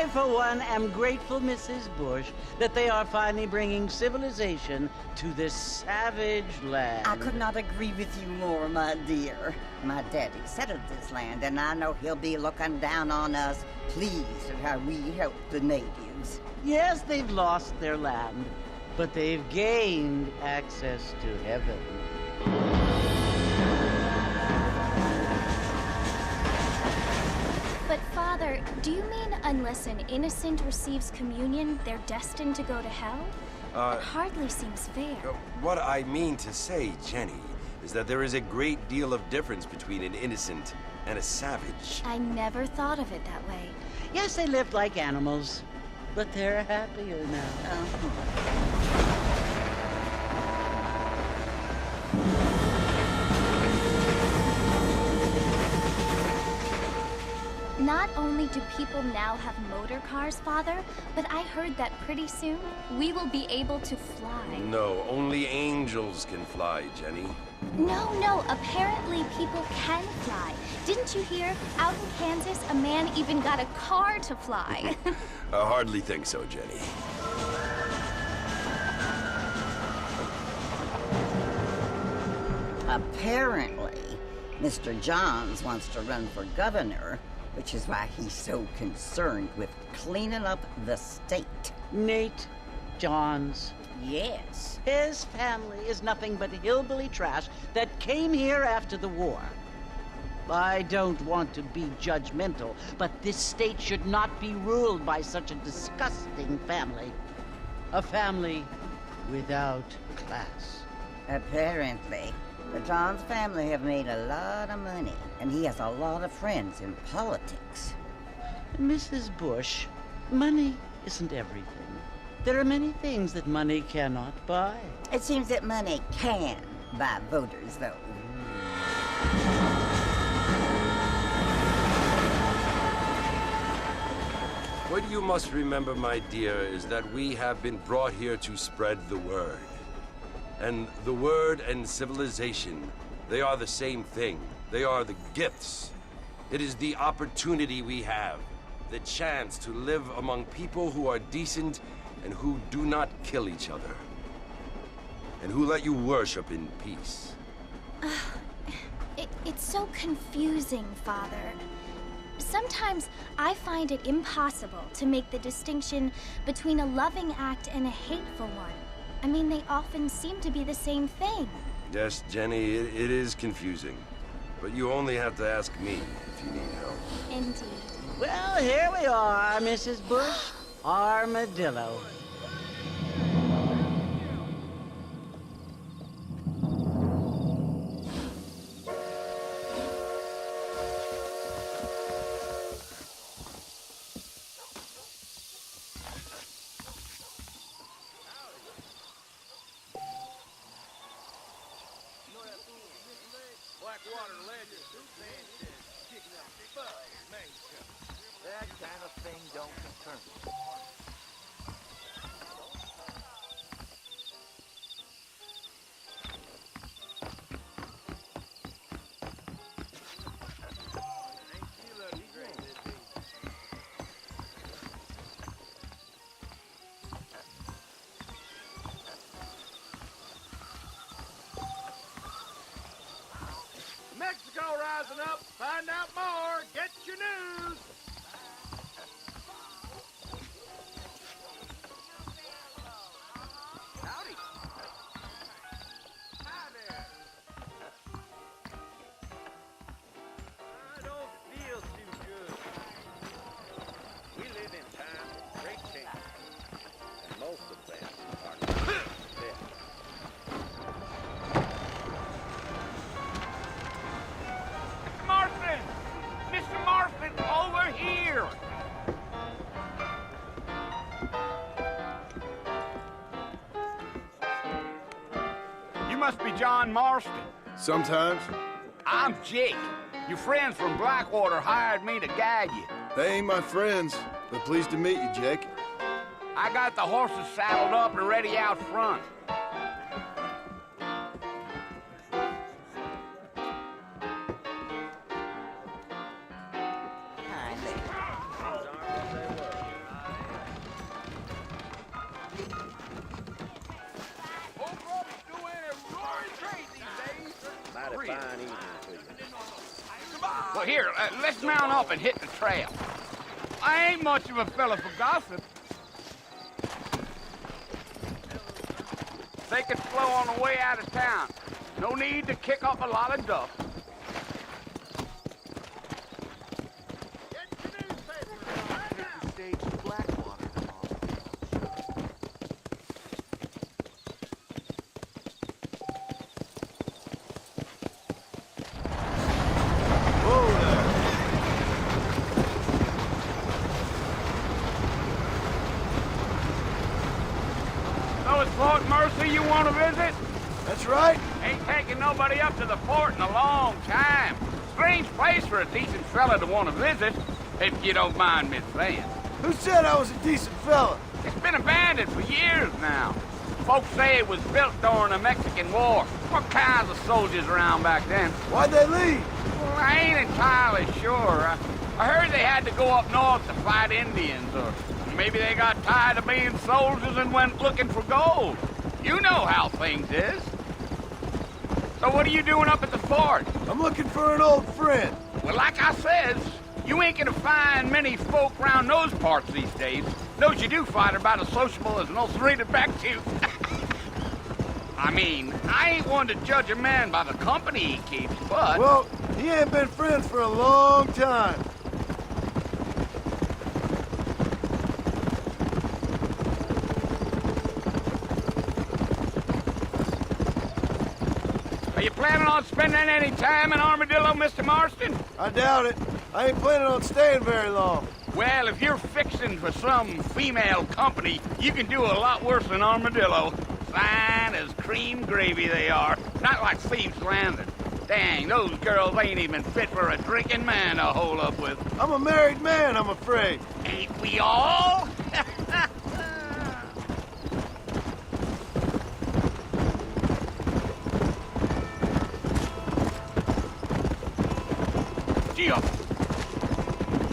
I, for one, am grateful, Mrs. Bush, that they are finally bringing civilization to this savage land. I could not agree with you more, my dear. My daddy settled this land, and I know he'll be looking down on us, pleased at how we help the natives. Yes, they've lost their land, but they've gained access to heaven. But Father, do you mean unless an innocent receives communion, they're destined to go to hell? That hardly seems fair. What I mean to say, Jenny, is that there is a great deal of difference between an innocent and a savage. I never thought of it that way. Yes, they lived like animals, but they're happier now. Not only do people now have motor cars, Father, but I heard that pretty soon we will be able to fly. No, only angels can fly, Jenny. No, apparently people can fly. Didn't you hear? Out in Kansas, a man even got a car to fly. I hardly think so, Jenny. Apparently, Mr. Johns wants to run for governor, which is why he's so concerned with cleaning up the state. Nate Johns. Yes. His family is nothing but hillbilly trash that came here after the war. I don't want to be judgmental, but this state should not be ruled by such a disgusting family. A family without class. Apparently. The Johns family have made a lot of money, and he has a lot of friends in politics. Mrs. Bush, money isn't everything. There are many things that money cannot buy. It seems that money can buy voters, though. What you must remember, my dear, is that we have been brought here to spread the word. And the word and civilization, they are the same thing. They are the gifts. It is the opportunity we have, the chance to live among people who are decent and who do not kill each other, and who let you worship in peace. It's so confusing, Father. Sometimes I find it impossible to make the distinction between a loving act and a hateful one. I mean, they often seem to be the same thing. Yes, Jenny, it is confusing. But you only have to ask me if you need help. Indeed. Well, here we are, Mrs. Bush. Armadillo. That kind of thing don't concern me. Mexico rising up. Find out more. Get your news. Howdy. Hi there. I don't feel too good. We live in times of great change, and most of them are death. Marfin! Mr. Marfin, over here! You must be John Marston. Sometimes. I'm Jake. Your friends from Blackwater hired me to guide you. They ain't my friends, but pleased to meet you, Jake. I got the horses saddled up and ready out front. Mighty fine evening to you. Well, here, let's mount up and hit the trail. I ain't much of a fella for gossip. Take it slow on the way out of town. No need to kick up a lot of dust. So it's Fort Mercy you want to visit? That's right. Ain't taking nobody up to the fort in a long time. Strange place for a decent fella to want to visit, if you don't mind me saying. Who said I was a decent fella? It's been abandoned for years now. Folks say it was built during the Mexican War. What kinds of soldiers around back then? Why'd they leave? Well, I ain't entirely sure. I heard they had to go up north to fight Indians, or maybe they got tired of being soldiers and went looking for gold. You know how things is. So what are you doing up at the fort? I'm looking for an old friend. Well, like I says, you ain't gonna find many folk round those parts these days. Those you do find are about as sociable as an ulcerated back tooth. I mean, I ain't one to judge a man by the company he keeps, but... Well, he ain't been friends for a long time. Are you planning on spending any time in Armadillo, Mr. Marston? I doubt it. I ain't planning on staying very long. Well, if you're fixing for some female company, you can do a lot worse than Armadillo. Fine as cream gravy they are. Not like Thieves' Landing. Dang, those girls ain't even fit for a drinking man to hole up with. I'm a married man, I'm afraid. Ain't we all? Gee up.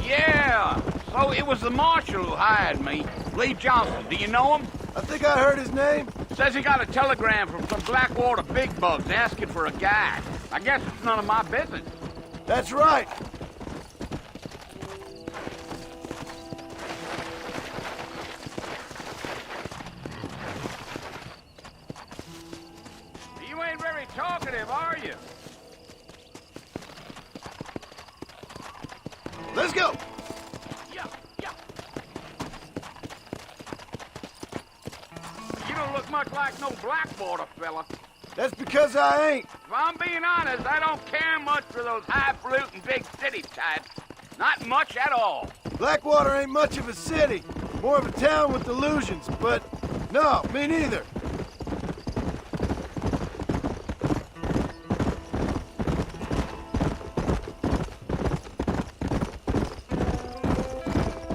Yeah, so it was the marshal who hired me. Lee Johnson, do you know him? I think I heard his name. Says he got a telegram from some Blackwater big bugs asking for a guide. I guess it's none of my business. That's right. You ain't very talkative, are you? Let's go. Yeah, yeah. You don't look much like no Blackwater fella. That's because I ain't. If I'm being honest, I don't care much for those highfalutin big city types. Not much at all. Blackwater ain't much of a city. More of a town with illusions, but no, me neither.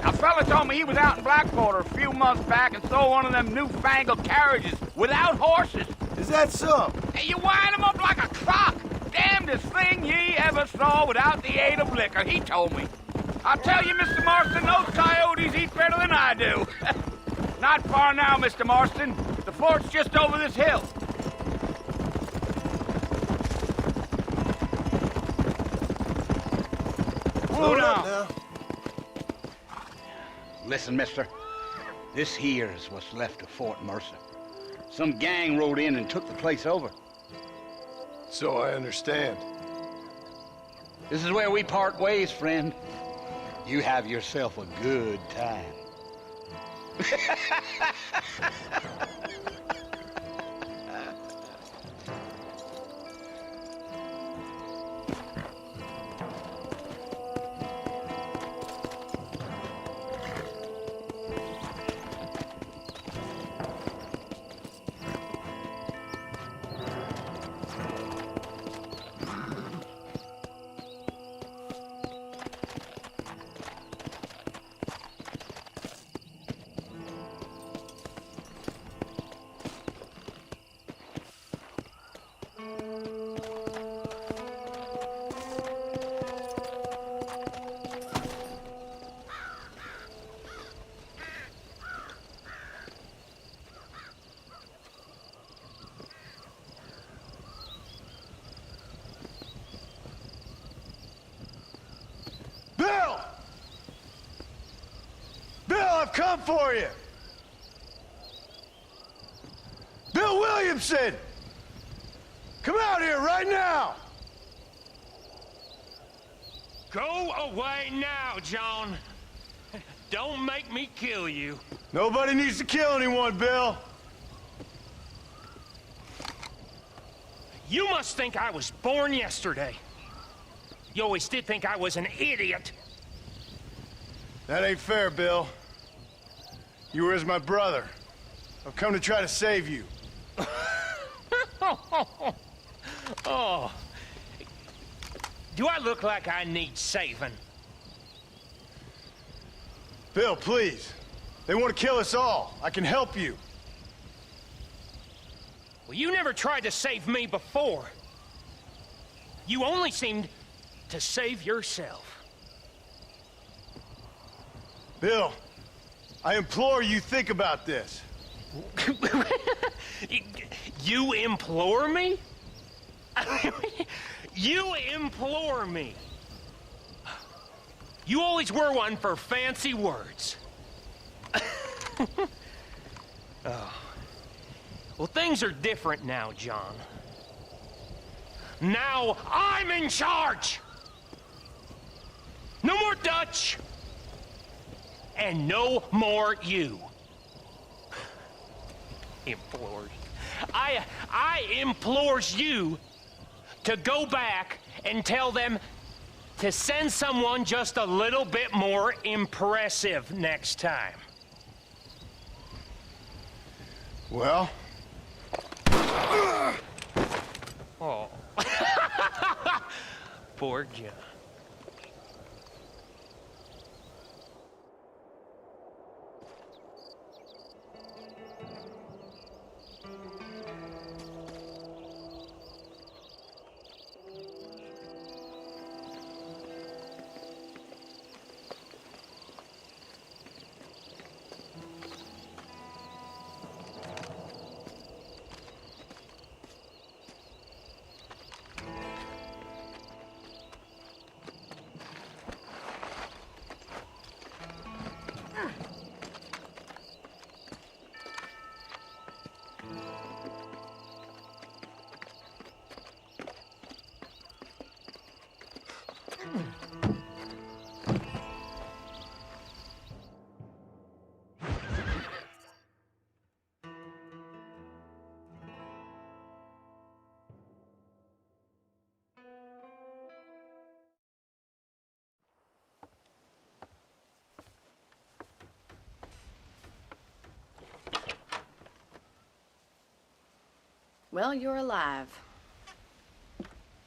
A fella told me he was out in Blackwater a few months back and saw one of them newfangled carriages without horses. Is that so? And you wind him up like a clock. Damnedest thing ye ever saw without the aid of liquor, he told me. I'll tell you, Mr. Marston, those coyotes eat better than I do. Not far now, Mr. Marston. The fort's just over this hill. Hold up now. Listen, mister. This here is what's left of Fort Mercer. Some gang rode in and took the place over. So I understand. This is where we part ways, friend. You have yourself a good time. Bill! Bill, I've come for you! Bill Williamson! Come out here right now! Go away now, John. Don't make me kill you. Nobody needs to kill anyone, Bill. You must think I was born yesterday. You always did think I was an idiot. That ain't fair, Bill. You were as my brother. I've come to try to save you. Oh. Do I look like I need saving? Bill, please. They want to kill us all. I can help you. Well, you never tried to save me before. You only seemed to save yourself. Bill, I implore you think about this. You implore me? You implore me. You always were one for fancy words. Oh. Well, things are different now, John. Now I'm in charge! No more Dutch! And no more you. Implores. I implores you to go back and tell them to send someone just a little bit more impressive next time. Well? Oh. Poor John. Well, you're alive.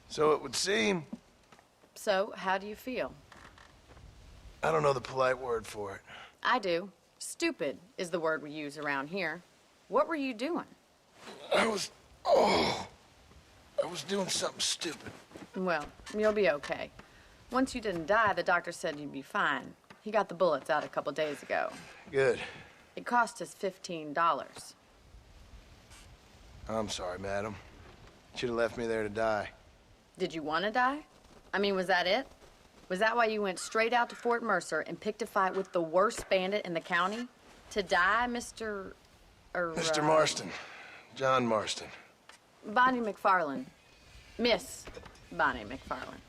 So it would seem. So, how do you feel? I don't know the polite word for it. I do. Stupid is the word we use around here. What were you doing? I was doing something stupid. Well, you'll be okay. Once you didn't die, the doctor said you'd be fine. He got the bullets out a couple days ago. Good. It cost us $15. I'm sorry, madam. Should have left me there to die. Did you want to die? I mean, was that it? Was that why you went straight out to Fort Mercer and picked a fight with the worst bandit in the county? To die, Mr. Mr. Marston. John Marston. Bonnie McFarland. Miss Bonnie McFarland.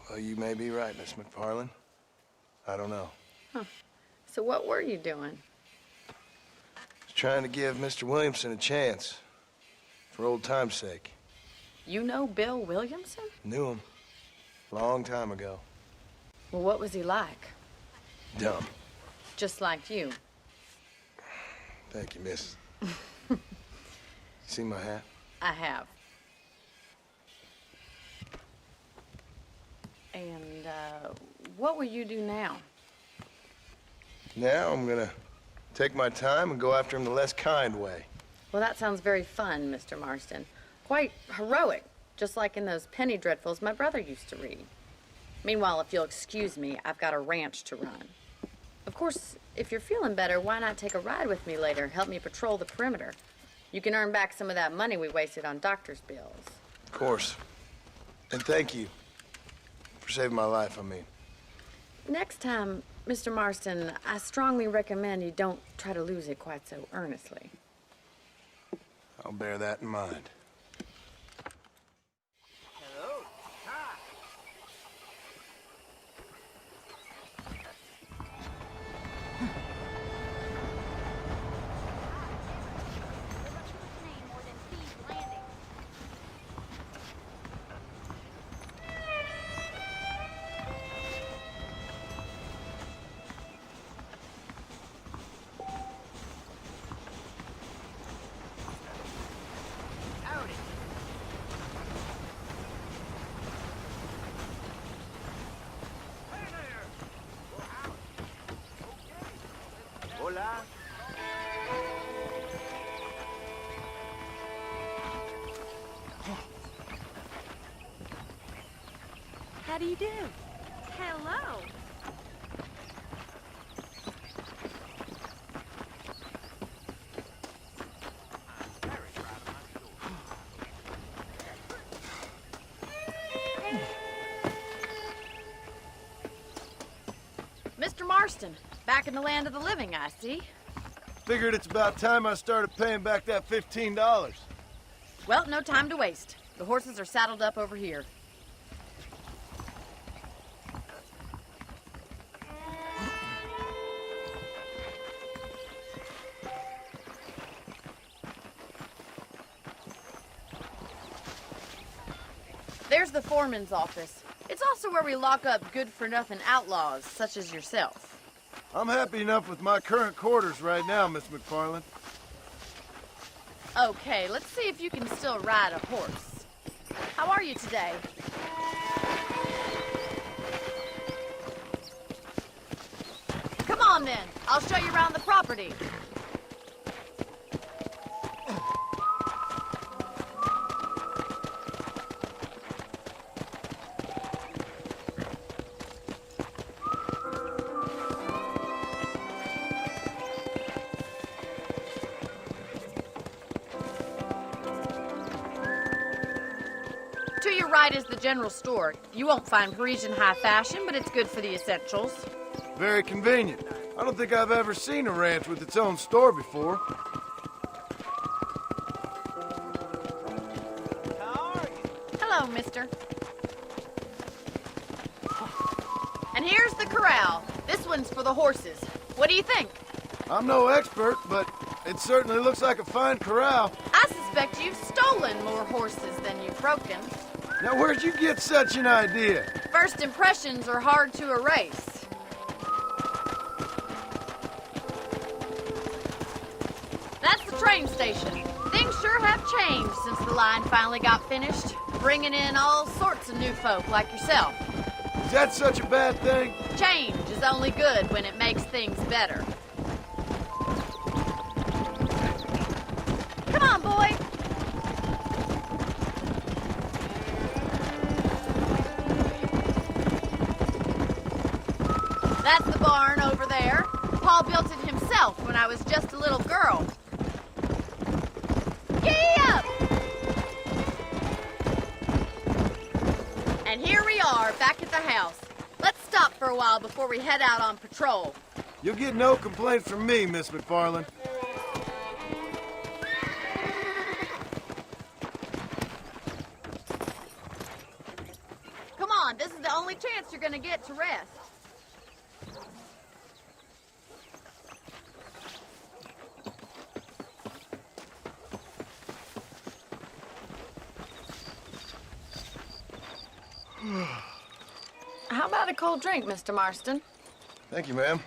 Well, you may be right, Miss McFarland. I don't know. Huh. So what were you doing? Trying to give Mr. Williamson a chance. For old time's sake. You know Bill Williamson? Knew him. Long time ago. Well, what was he like? Dumb. Just like you. Thank you, miss. See my hat? I have. And, what will you do now? Now I'm gonna take my time and go after him the less kind way. Well, that sounds very fun, Mr. Marston. Quite heroic, just like in those penny dreadfuls my brother used to read. Meanwhile, if you'll excuse me, I've got a ranch to run. Of course, if you're feeling better, why not take a ride with me later? Help me patrol the perimeter. You can earn back some of that money we wasted on doctor's bills. Of course. And thank you. For saving my life, I mean. Next time, Mr. Marston, I strongly recommend you don't try to lose it quite so earnestly. I'll bear that in mind. Hello. Hi. Howdy. Hey there. Well, howdy. Okay. Hola. How do you do? Hello. I'm very proud of my story. Mr. Marston, back in the land of the living, I see. Figured it's about time I started paying back that $15. Well, no time to waste. The horses are saddled up over here. There's the foreman's office. It's also where we lock up good-for-nothing outlaws, such as yourself. I'm happy enough with my current quarters right now, Miss McFarland. Okay, let's see if you can still ride a horse. How are you today? Come on then, I'll show you around the property. To your right is the general store. You won't find Parisian high fashion, but it's good for the essentials. Very convenient. I don't think I've ever seen a ranch with its own store before. How are you? Hello, mister. And here's the corral. This one's for the horses. What do you think? I'm no expert, but it certainly looks like a fine corral. I suspect you've stolen more horses than you've broken. Now, where'd you get such an idea? First impressions are hard to erase. That's the train station. Things sure have changed since the line finally got finished, bringing in all sorts of new folk like yourself. Is that such a bad thing? Change is only good when it makes things better. Come on, boy. That's the barn over there. Paul built it himself when I was just a little girl. Giddy up! And here we are, back at the house. Let's stop for a while before we head out on patrol. You'll get no complaint from me, Miss McFarland. Come on, this is the only chance you're gonna get to rest. How about a cold drink, Mr. Marston? Thank you, ma'am.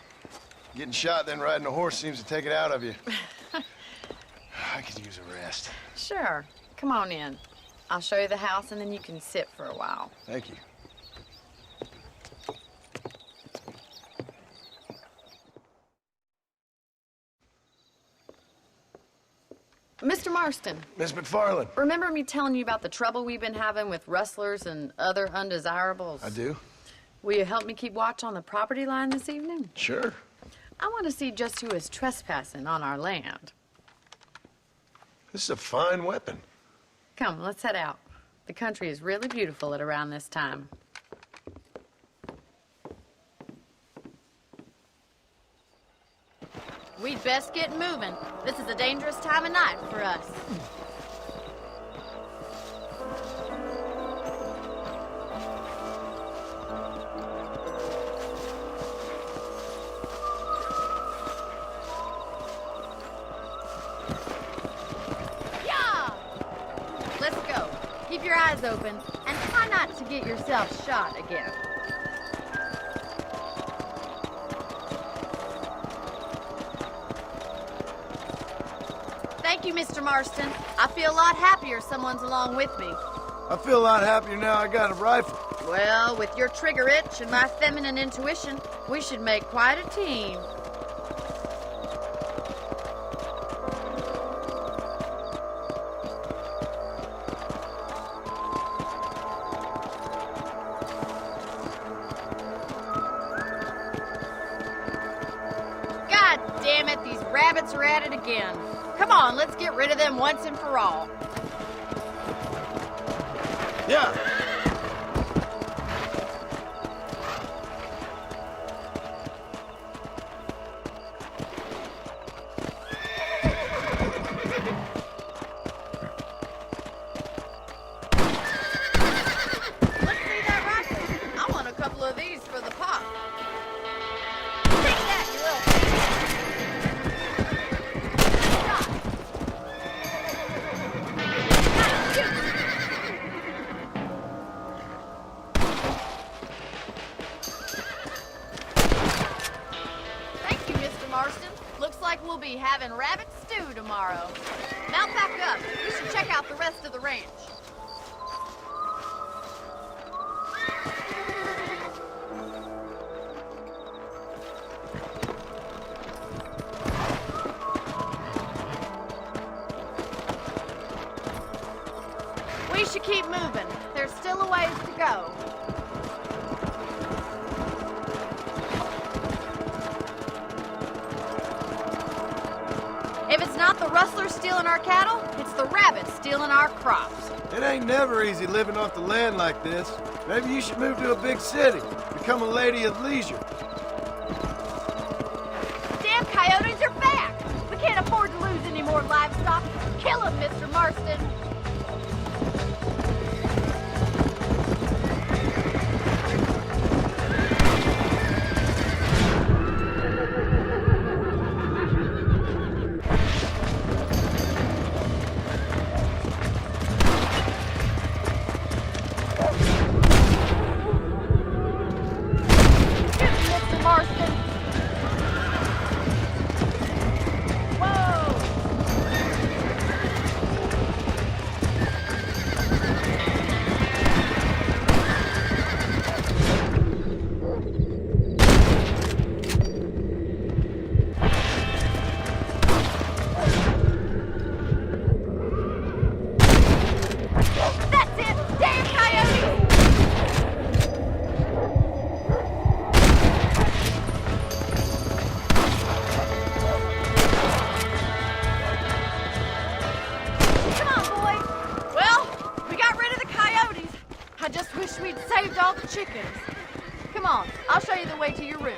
Getting shot, then riding a horse seems to take it out of you. I could use a rest. Sure. Come on in. I'll show you the house, and then you can sit for a while. Thank you. Mr. Marston, Miss McFarland. remember me telling you about the trouble we've been having with rustlers and other undesirables? I do? Will you help me keep watch on the property line this evening? Sure. I want to see just who is trespassing on our land. This is a fine weapon. Come, let's head out. The country is really beautiful at around this time. best get moving. This is a dangerous time of night for us. Yeah! Let's go. Keep your eyes open and try not to get yourself shot again. Thank you, Mr. Marston. I feel a lot happier someone's along with me. I feel a lot happier now I got a rifle. Well, with your trigger itch and my feminine intuition, we should make quite a team. God damn it, these rabbits are at it again. Come on, let's get rid of them once and for all. Yeah. Let's see that rifle. I want a couple of these for the pop. Take that, you little shot. Thank you, Mr. Marston. Looks like we'll be having rabbit stew tomorrow. Mount back up. We should check out the rest of the ranch. We should keep moving. There's still a ways to go. If it's not the rustlers stealing our cattle, it's the rabbits stealing our crops. It ain't never easy living off the land like this. Maybe you should move to a big city. Become a lady of leisure. Damn coyotes are back! We can't afford to lose any more livestock. Kill them, Mr. Marston. Mr. Marston. Whoa! That's it! Damn coyotes! Come on, boys. Well, we got rid of the coyotes. I just wish we'd saved all the chickens. Come on, I'll show you the way to your room.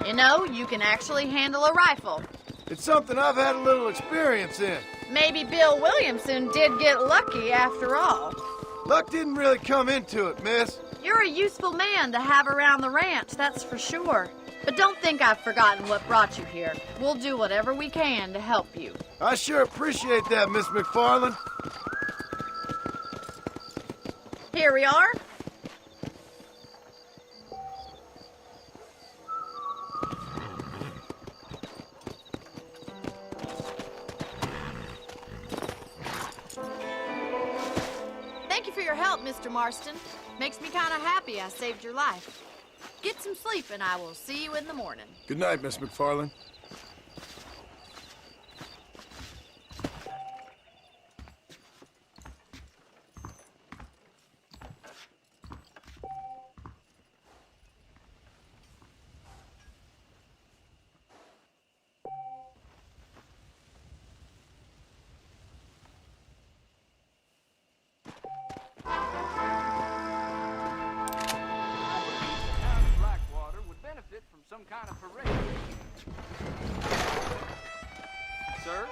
You know, you can actually handle a rifle. It's something I've had a little experience in. Maybe Bill Williamson did get lucky after all. Luck didn't really come into it, miss. You're a useful man to have around the ranch, that's for sure. But don't think I've forgotten what brought you here. We'll do whatever we can to help you. I sure appreciate that, Miss McFarland. Here we are. Thank you for your help, Mr. Marston. Makes me kind of happy I saved your life. Get some sleep and I will see you in the morning. Good night, Miss McFarland. a parade. Sir?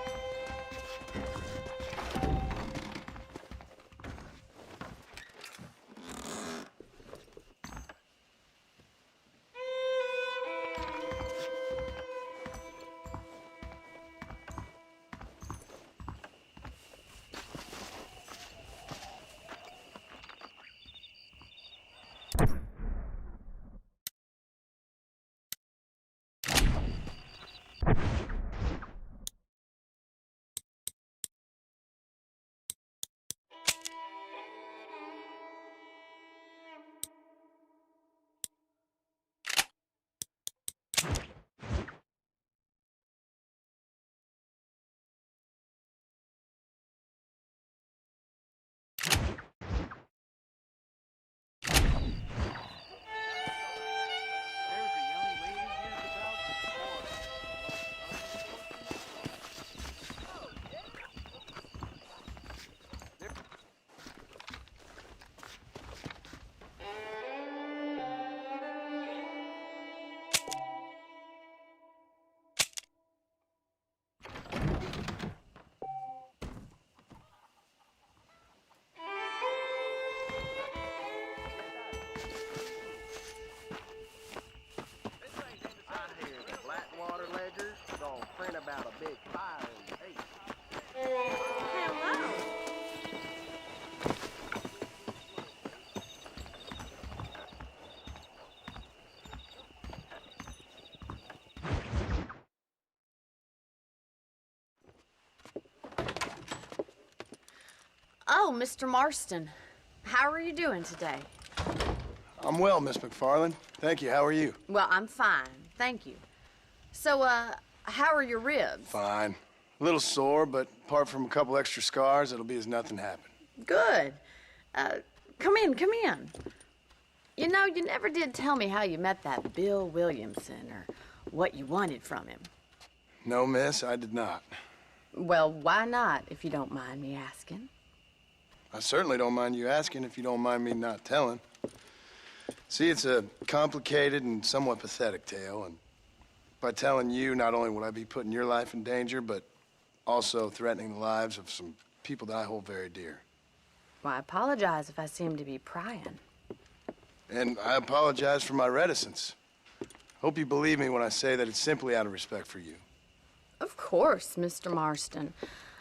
About a big fire in the East. Hello. Oh, Mr. Marston. How are you doing today? I'm well, Miss McFarland. Thank you. How are you? Well, I'm fine. Thank you. So, how are your ribs? Fine. A little sore, but apart from a couple extra scars, it'll be as nothing happened. Good. Come in, come in. You know, you never did tell me how you met that Bill Williamson or what you wanted from him. No, miss, I did not. Well, why not, if you don't mind me asking? I certainly don't mind you asking if you don't mind me not telling. See, it's a complicated and somewhat pathetic tale, and by telling you, not only will I be putting your life in danger, but also threatening the lives of some people that I hold very dear. Well, I apologize if I seem to be prying. And I apologize for my reticence. Hope you believe me when I say that it's simply out of respect for you. Of course, Mr. Marston.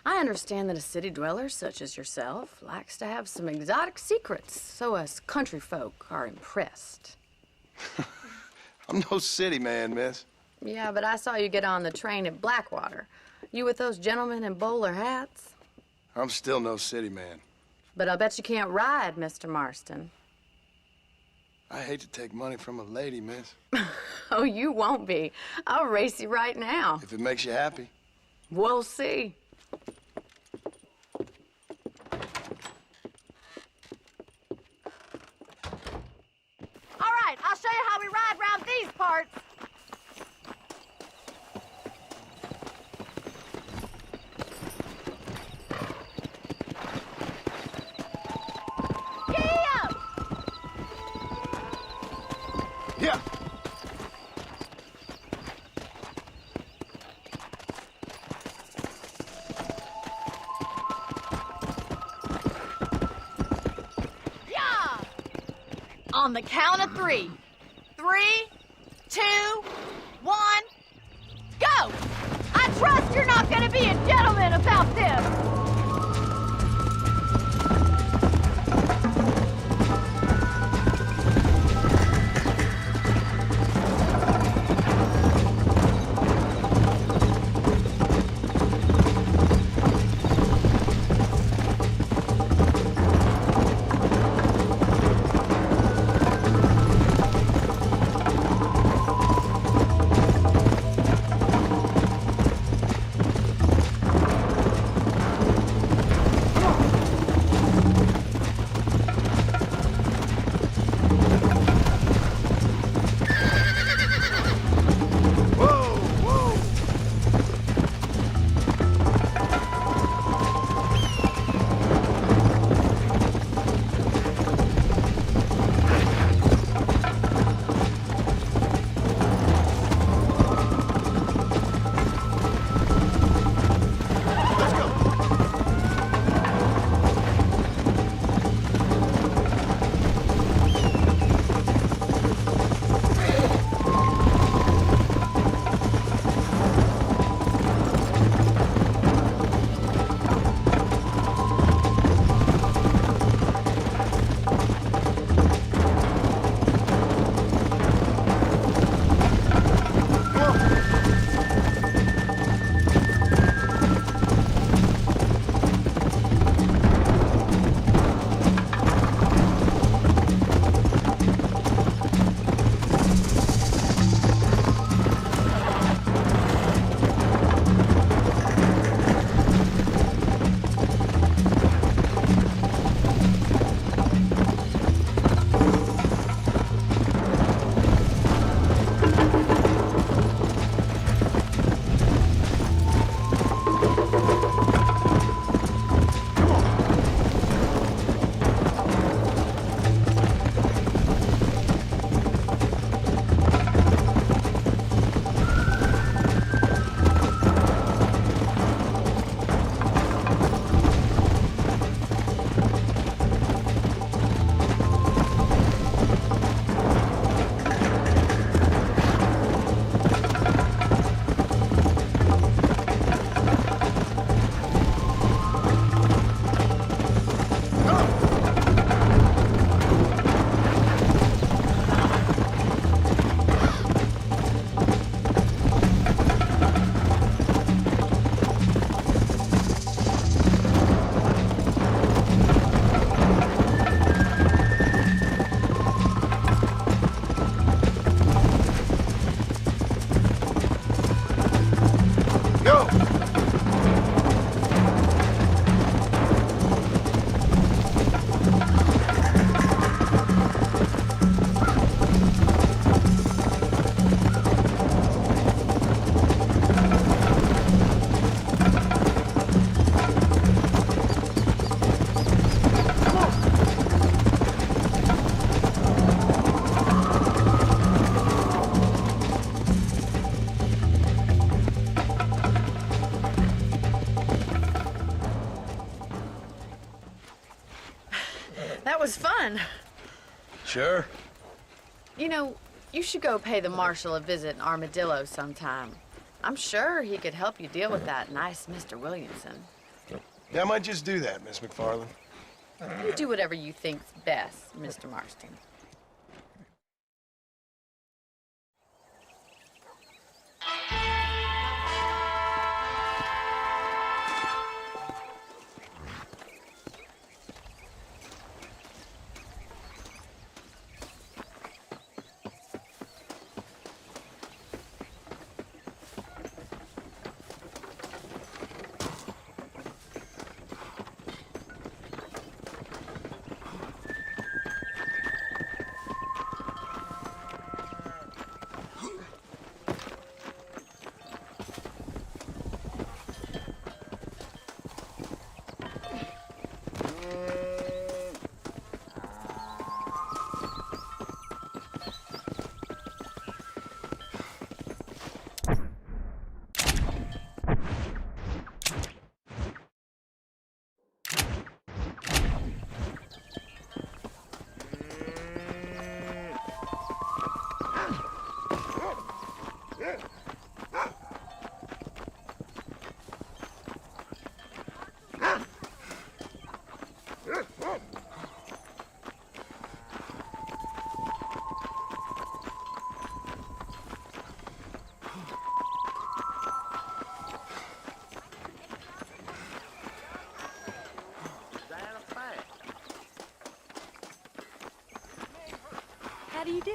I understand that a city dweller such as yourself likes to have some exotic secrets, so us country folk are impressed. I'm no city man, miss. Yeah, but I saw you get on the train at Blackwater. You with those gentlemen in bowler hats? I'm still no city man. But I bet you can't ride, Mr. Marston. I hate to take money from a lady, miss. Oh, you won't be. I'll race you right now. If it makes you happy. We'll see. All right, I'll show you how we ride around these parts. Yeah. On the count of 3. 3, 2, 1, go! I trust you're not gonna be a gentleman about this! fun. Sure. You know, you should go pay the marshal a visit in Armadillo sometime. I'm sure he could help you deal with that nice Mr. Williamson. Yeah, I might just do that, Miss McFarland. You do whatever you think's best, Mr. Marston. How do you do?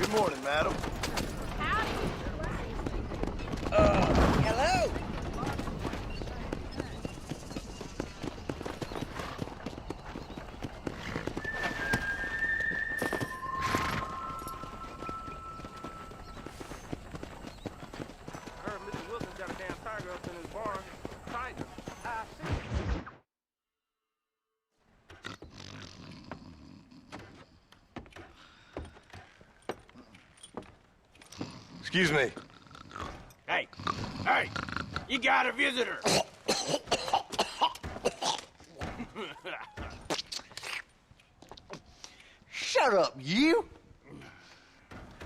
Good morning, madam. Oh, Excuse me. Hey, hey, you got a visitor. Shut up, you!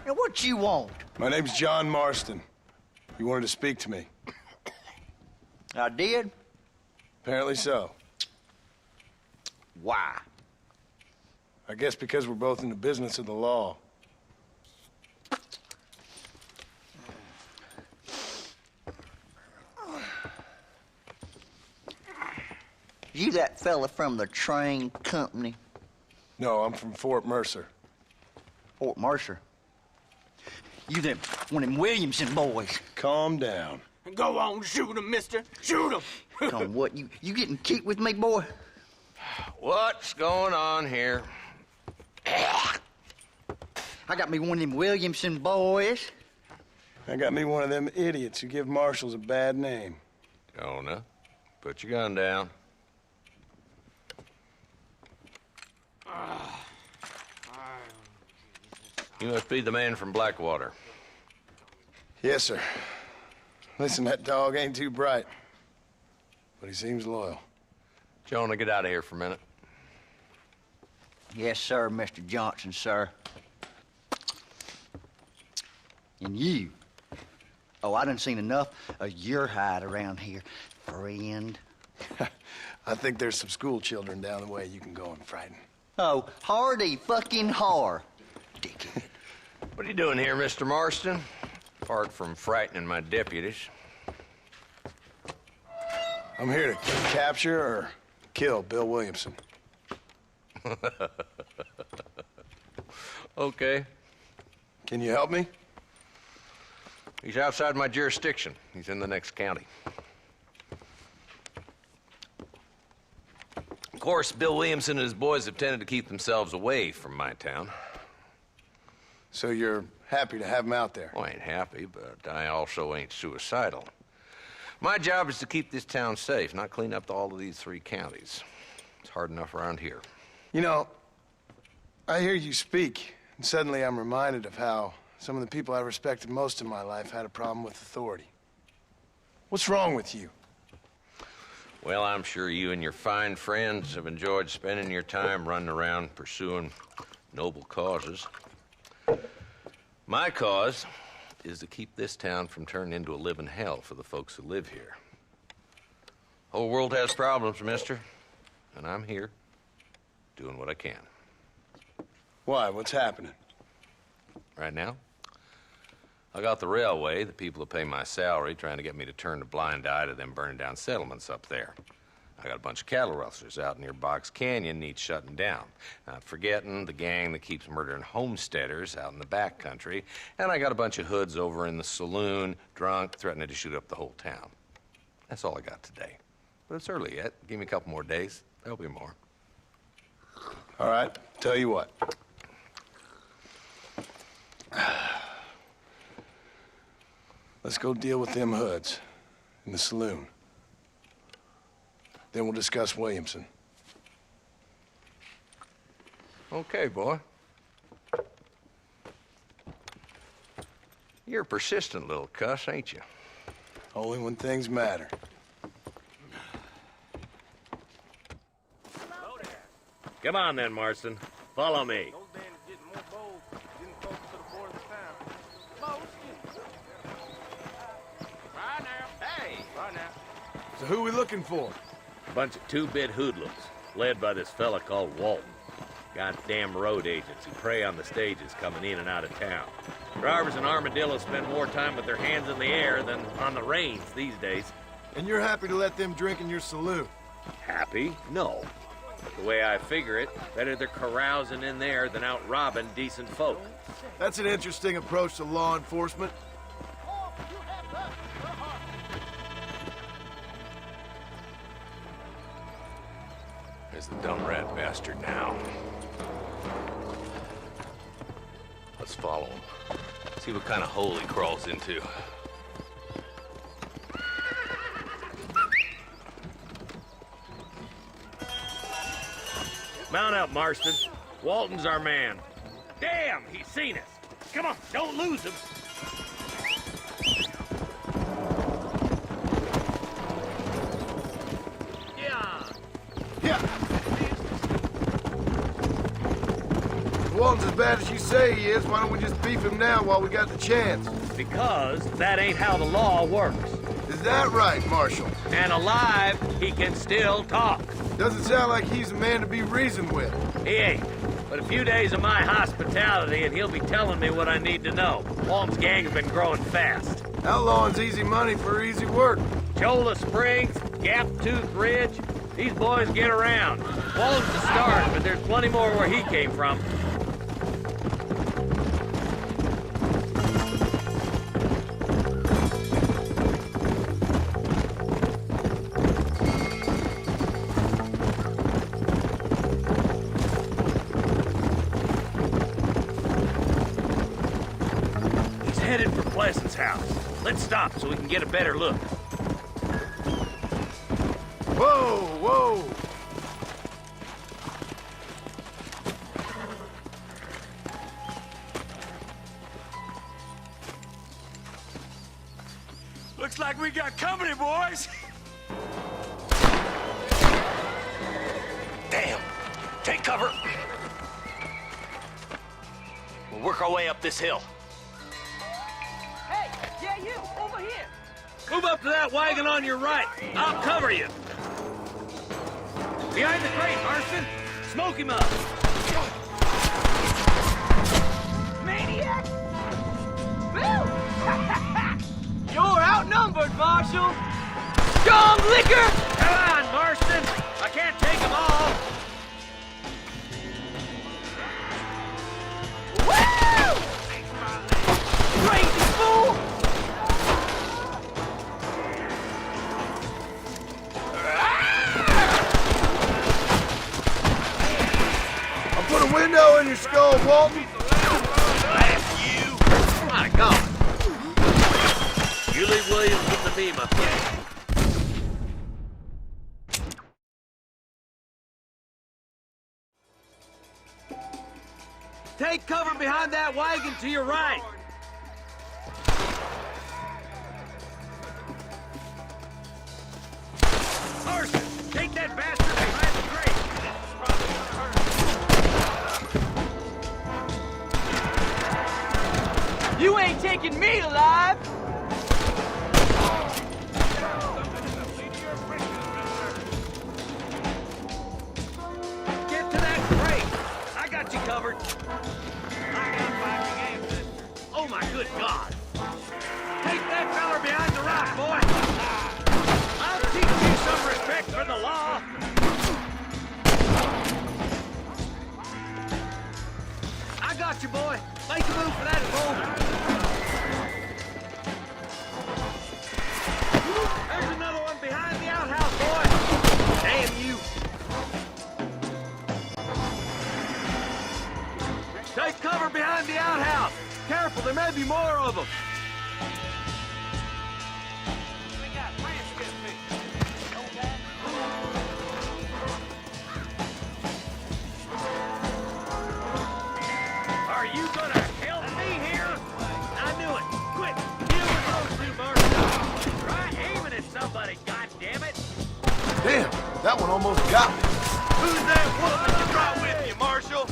Now, what you want? My name's John Marston. You wanted to speak to me. I did? Apparently so. Why? I guess because we're both in the business of the law. You that fella from the train company? No, I'm from Fort Mercer. Fort Mercer? You them, one of them Williamson boys. Calm down. Go on, shoot him, mister. Shoot him. Come on, what, you getting kicked with me, boy? What's going on here? I got me one of them Williamson boys. I got me one of them idiots who give marshals a bad name. Jonah, put your gun down. You must be the man from Blackwater. Yes, sir. Listen, that dog ain't too bright, but he seems loyal. Jonah, get out of here for a minute. Yes, sir, Mr. Johnson, sir. And you. Oh, I done seen enough of your hide around here, friend. I think there's some school children down the way you can go and frighten. Oh, hardy fucking har. Dickhead. What are you doing here, Mr. Marston? Apart from frightening my deputies. I'm here to capture or kill Bill Williamson. Okay. Can you help me? He's outside my jurisdiction. He's in the next county. Of course, Bill Williamson and his boys have tended to keep themselves away from my town. So you're happy to have him out there? Well, I ain't happy, but I also ain't suicidal. My job is to keep this town safe, not clean up all of these 3 counties. It's hard enough around here. You know, I hear you speak, and suddenly I'm reminded of how some of the people I respected most in my life had a problem with authority. What's wrong with you? Well, I'm sure you and your fine friends have enjoyed spending your time running around pursuing noble causes. My cause is to keep this town from turning into a living hell for the folks who live here. Whole world has problems, mister, and I'm here doing what I can. Why? What's happening? Right now, I got the railway, the people who pay my salary, trying to get me to turn a blind eye to them burning down settlements up there. I got a bunch of cattle rustlers out near Box Canyon needs shutting down. Not forgetting the gang that keeps murdering homesteaders out in the back country. And I got a bunch of hoods over in the saloon, drunk, threatening to shoot up the whole town. That's all I got today. But it's early yet. Give me a couple more days. There'll be more. All right, tell you what. Let's go deal with them hoods in the saloon. Then we'll discuss Williamson. Okay, boy. You're a persistent little cuss, ain't you? Only when things matter. Come on then, Marston. Follow me. Those bandits getting more bold, getting closer to the border of the town. Right now. Hey! Right now. So who are we looking for? A bunch of 2-bit hoodlums, led by this fella called Walton. Goddamn road agents who prey on the stages coming in and out of town. Drivers and armadillos spend more time with their hands in the air than on the reins these days. And you're happy to let them drink in your saloon? Happy? No. But the way I figure it, better they're carousing in there than out robbing decent folk. That's an interesting approach to law enforcement. There's the dumb rat bastard now. Let's follow him. See what kind of hole he crawls into. Mount up, Marston. Walton's our man. Damn, he's seen us. Come on, don't lose him. Walton's as bad as you say he is, why don't we just beef him now while we got the chance? Because that ain't how the law works. Is that right, Marshal? And alive, he can still talk. Doesn't sound like he's a man to be reasoned with. He ain't. But a few days of my hospitality and he'll be telling me what I need to know. Walton's gang have been growing fast. Outlawing's easy money for easy work. Cholla Springs, Gap Tooth Ridge, these boys get around. Walton's the start, but there's plenty more where he came from. He's headed for Pleasant's house. Let's stop so we can get a better look. Whoa, whoa! Looks like we got company, boys. Damn! Take cover! We'll work our way up this hill. Hey, yeah, you, over here. Move up to that wagon on your right. I'll cover you. Behind the crate, Marston. Smoke him up. Maniac! You're outnumbered, Marshal. Strong liquor! Come on, Marston. I can't take them all. Woo! Crazy fool! Put a window in your skull, Walton. That's you! My God. You leave Williams with me, my friend. Take cover behind that wagon to your right. Marston, take that bastard behind the crate. You ain't taking me alive! Get to that crate! I got you covered. I got fighting aim. Oh my good God! Take that feller behind the rock, boy! I'll teach you some respect for the law! I got you, boy! Make a move for that boulder! There's another one behind the outhouse, boy! Damn you! Take cover behind the outhouse! Careful, there may be more of them! Are you gonna help me here? I knew it! Quick! Deal with those two Marshals! Try aiming at somebody, goddammit! Damn, that one almost got me. Who's that woman you brought with you, Marshal?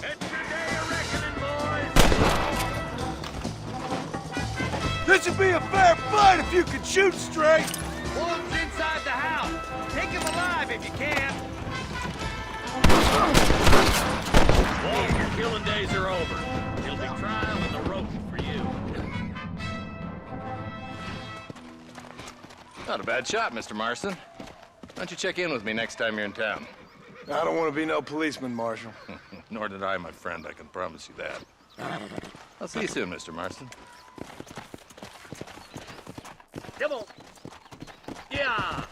It's your day of reckoning, boys! This would be a fair fight if you could shoot straight. One's inside the house! Take him alive if you can! Well, your killing days are over. He'll be trial in the rope for you. Not a bad shot, Mr. Marston. Why don't you check in with me next time you're in town? I don't want to be no policeman, Marshal. Nor did I, my friend. I can promise you that. I'll see you soon, Mr. Marston. Come on. Yeah.